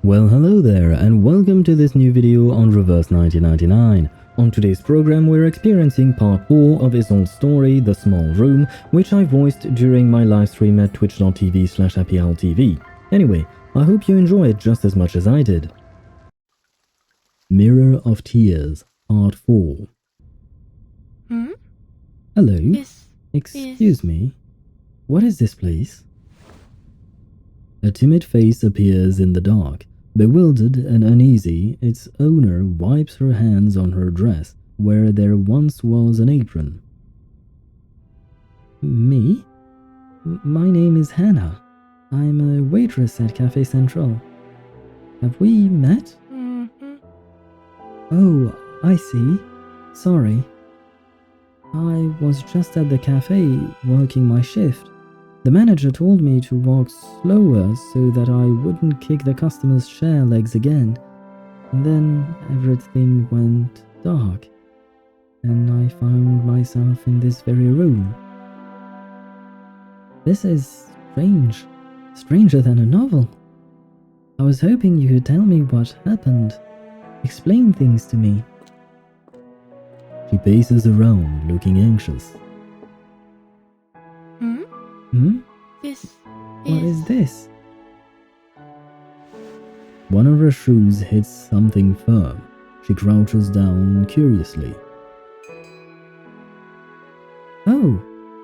Well, hello there and welcome to this new video on Reverse 1999. On today's program we're experiencing part 4 of ISOLDE'S story, The Small Room, which I voiced during my livestream at twitch.tv/happyowltv. Anyway, I hope you enjoy it just as much as I did. Mirror of Tears, part 4. Hello? Excuse me? What is this place? A timid face appears in the dark. Bewildered and uneasy, its owner wipes her hands on her dress, where there once was an apron. Me? My name is Hannah. I'm a waitress at Cafe Central. Have we met? Oh, I see. Sorry. I was just at the cafe working my shift. The manager told me to walk slower so that I wouldn't kick the customers' chair legs again. And then everything went dark, and I found myself in this very room. This is strange. Stranger than a novel. I was hoping you could tell me what happened. Explain things to me. She paces around, looking anxious. What is this? One of her shoes hits something firm. She crouches down curiously. Oh,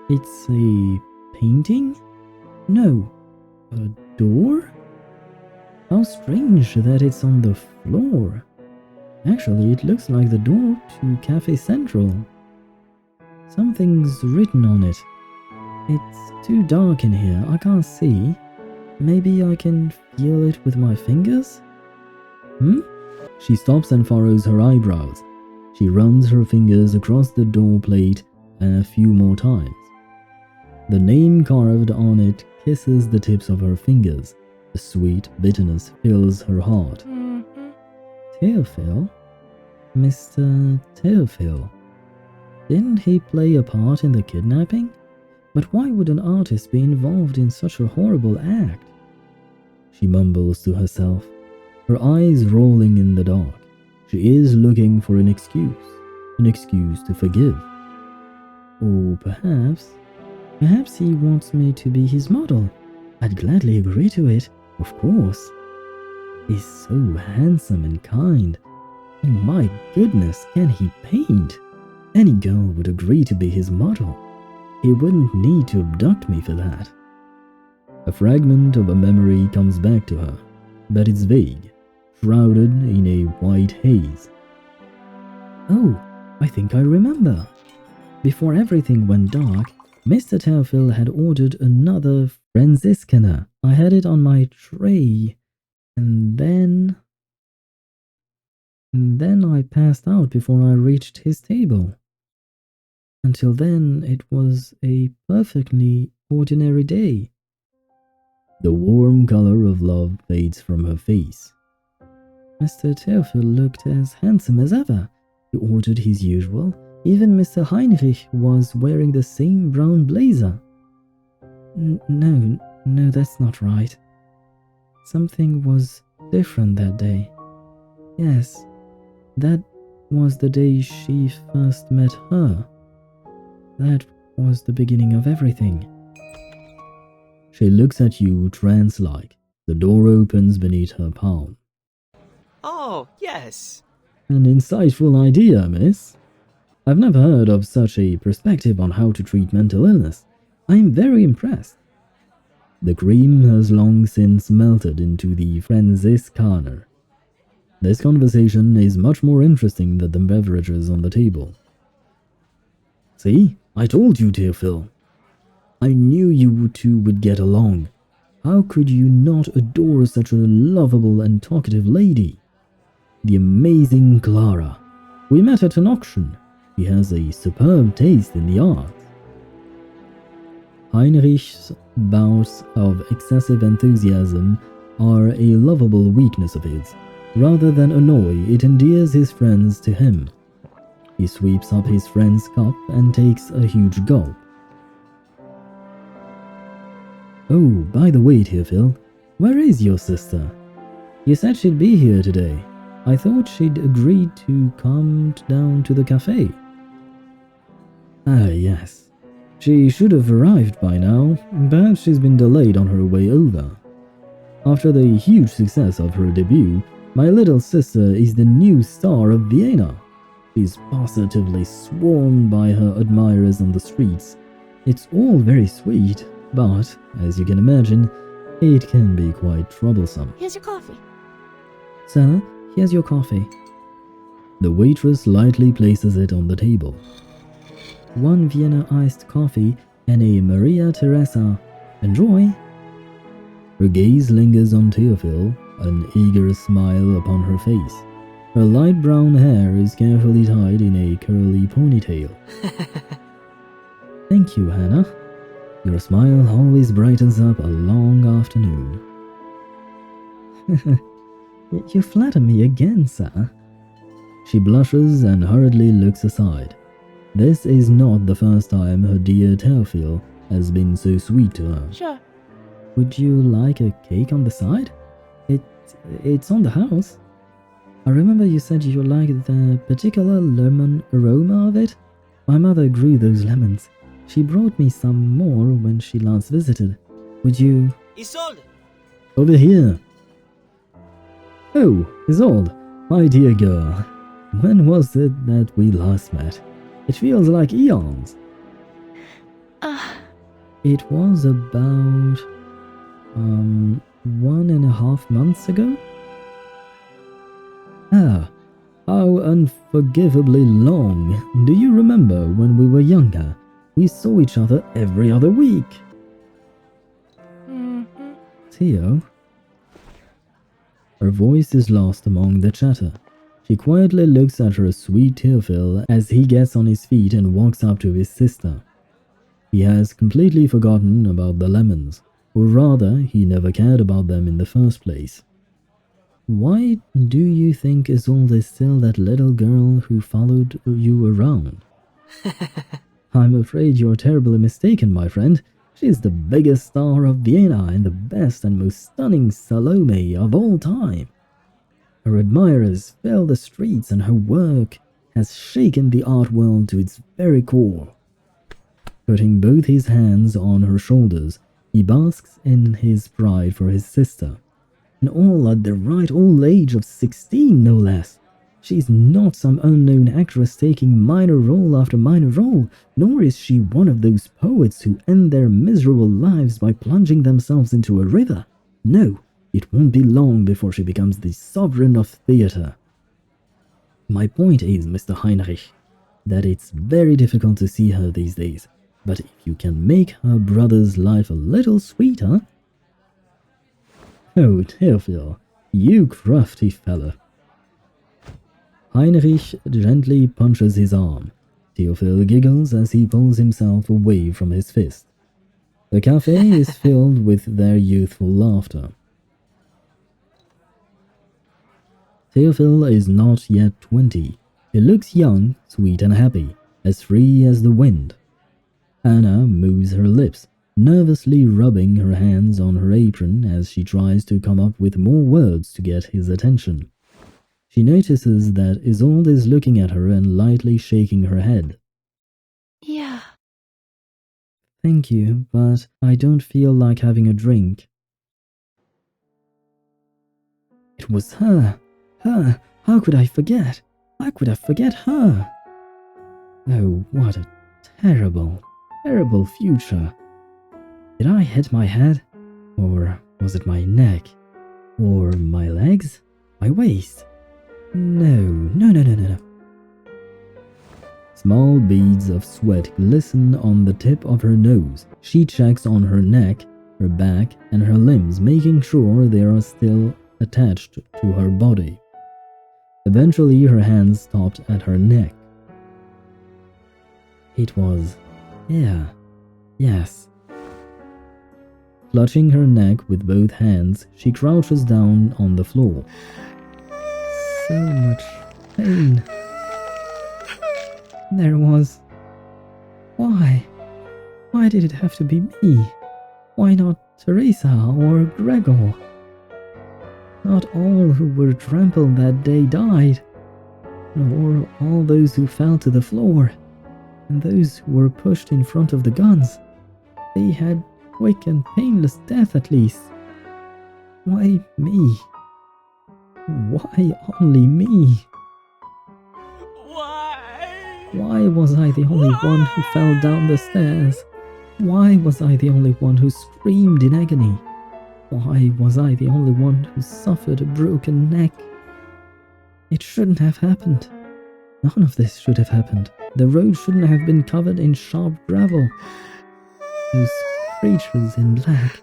it's a painting? No, a door? How strange that it's on the floor. Actually, it looks like the door to Cafe Central. Something's written on it. It's too dark in here, I can't see. Maybe I can feel it with my fingers? She stops and furrows her eyebrows. She runs her fingers across the door plate a few more times. The name carved on it kisses the tips of her fingers. A sweet bitterness fills her heart. Theophil? Mr. Theophil? Didn't he play a part in the kidnapping? But why would an artist be involved in such a horrible act? She mumbles to herself, her eyes rolling in the dark. She is looking for an excuse to forgive. Or perhaps he wants me to be his model. I'd gladly agree to it, of course. He's so handsome and kind, and my goodness, can he paint? Any girl would agree to be his model. He wouldn't need to abduct me for that. A fragment of a memory comes back to her, but it's vague, shrouded in a white haze. Oh, I think I remember. Before everything went dark, Mr. Theophil had ordered another Franziskaner. I had it on my tray, and then I passed out before I reached his table. Until then, it was a perfectly ordinary day. The warm color of love fades from her face. Mr. Theophil looked as handsome as ever. He ordered his usual. Even Mr. Heinrich was wearing the same brown blazer. No, that's not right. Something was different that day. Yes, that was the day she first met her. That was the beginning of everything. She looks at you trance-like. The door opens beneath her palm. Oh, yes. An insightful idea, miss. I've never heard of such a perspective on how to treat mental illness. I am very impressed. The cream has long since melted into the Franziskaner. This conversation is much more interesting than the beverages on the table. See? I told you, Theophil. I knew you two would get along. How could you not adore such a lovable and talkative lady? The amazing Clara. We met at an auction. She has a superb taste in the arts. Heinrich's bouts of excessive enthusiasm are a lovable weakness of his. Rather than annoy, it endears his friends to him. He sweeps up his friend's cup and takes a huge gulp. Oh, by the way, Theophil, where is your sister? You said she'd be here today. I thought she'd agreed to come down to the cafe. Ah, yes. She should have arrived by now. Perhaps she's been delayed on her way over. After the huge success of her debut, my little sister is the new star of Vienna. She's positively swarmed by her admirers on the streets. It's all very sweet, but, as you can imagine, it can be quite troublesome. Here's your coffee. Sir, here's your coffee. The waitress lightly places it on the table. 1 Vienna iced coffee and a Maria Teresa. Enjoy! Her gaze lingers on Theophil, an eager smile upon her face. Her light brown hair is carefully tied in a curly ponytail. Thank you, Hannah. Your smile always brightens up a long afternoon. You flatter me again, sir. She blushes and hurriedly looks aside. This is not the first time her dear Theophil has been so sweet to her. Sure. Would you like a cake on the side? It's on the house. I remember you said you liked the particular lemon aroma of it. My mother grew those lemons. She brought me some more when she last visited. Would you... Isolde! Over here. Oh, Isolde, my dear girl. When was it that we last met? It feels like eons. It was about... 1.5 months ago? Ah, how unforgivably long. Do you remember when we were younger? We saw each other every other week. Theo? Her voice is lost among the chatter. She quietly looks at her sweet Theophil as he gets on his feet and walks up to his sister. He has completely forgotten about the lemons, or rather, he never cared about them in the first place. Why do you think Isolde is still that little girl who followed you around? I'm afraid you're terribly mistaken, my friend. She's the biggest star of Vienna and the best and most stunning Salome of all time. Her admirers fill the streets and her work has shaken the art world to its very core. Putting both his hands on her shoulders, he basks in his pride for his sister. And all at the right old age of 16, no less. She's not some unknown actress taking minor role after minor role, nor is she one of those poets who end their miserable lives by plunging themselves into a river. No, it won't be long before she becomes the sovereign of theatre. My point is, Mr. Heinrich, that it's very difficult to see her these days, but if you can make her brother's life a little sweeter... Oh, Theophil, you crafty fellow. Heinrich gently punches his arm. Theophil giggles as he pulls himself away from his fist. The cafe is filled with their youthful laughter. Theophil is not yet 20. He looks young, sweet and happy, as free as the wind. Anna moves her lips, nervously rubbing her hands on her apron as she tries to come up with more words to get his attention. She notices that Isolde is looking at her and lightly shaking her head. Yeah. Thank you, but I don't feel like having a drink. It was her. Her. How could I forget? How could I forget her? Oh, what a terrible, terrible future. Did I hit my head? Or was it my neck? Or my legs? My waist? No. Small beads of sweat glisten on the tip of her nose. She checks on her neck, her back, and her limbs, making sure they are still attached to her body. Eventually, her hands stopped at her neck. It was... yes. Clutching her neck with both hands, she crouches down on the floor. So much pain. There was... Why? Why did it have to be me? Why not Teresa or Gregor? Not all who were trampled that day died, nor all those who fell to the floor, and those who were pushed in front of the guns. They had quick and painless death at least. Why me? Why only me? Why? Why was I the only one who fell down the stairs? Why was I the only one who screamed in agony? Why was I the only one who suffered a broken neck? It shouldn't have happened. None of this should have happened. The road shouldn't have been covered in sharp gravel. Those creatures in black,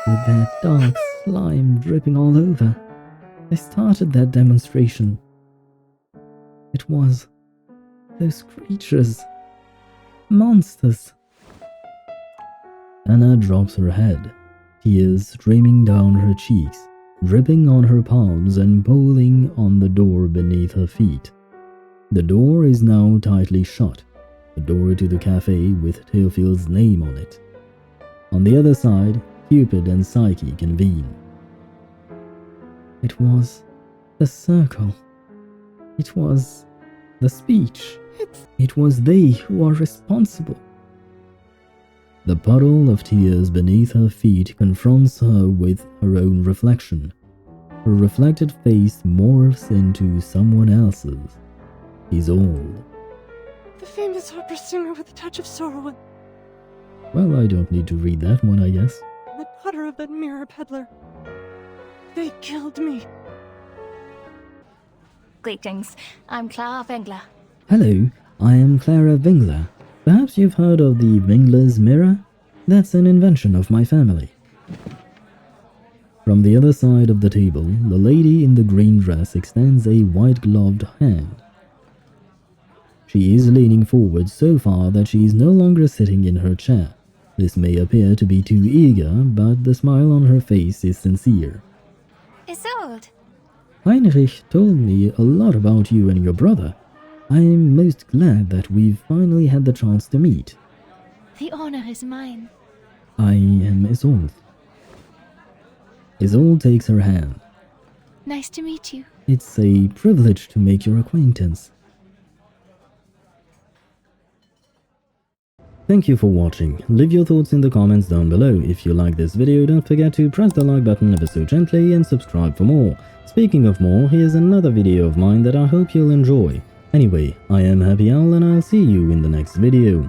with their dark slime dripping all over, they started that demonstration. It was those creatures. Monsters. Anna drops her head, tears streaming down her cheeks, dripping on her palms and pulling on the door beneath her feet. The door is now tightly shut, the door to the cafe with Theophil's name on it. On the other side, Cupid and Psyche convene. It was the circle. It was the speech. It was they who are responsible. The puddle of tears beneath her feet confronts her with her own reflection. Her reflected face morphs into someone else's. Isolde. The famous opera singer with a touch of sorrow Well, I don't need to read that one, I guess. and the putter of that mirror peddler. They killed me. Greetings, I'm Clara Wengler. Hello, I am Clara Wengler. Perhaps you've heard of the Wengler's mirror? That's an invention of my family. From the other side of the table, the lady in the green dress extends a white-gloved hand. She is leaning forward so far that she is no longer sitting in her chair. This may appear to be too eager, but the smile on her face is sincere. Isolde! Heinrich told me a lot about you and your brother. I'm most glad that we've finally had the chance to meet. The honor is mine. I am Isolde. Isolde takes her hand. Nice to meet you. It's a privilege to make your acquaintance. Thank you for watching. Leave your thoughts in the comments down below. If you like this video, don't forget to press the like button ever so gently and subscribe for more. Speaking of more, here's another video of mine that I hope you'll enjoy. Anyway, I am Happy Owl and I'll see you in the next video.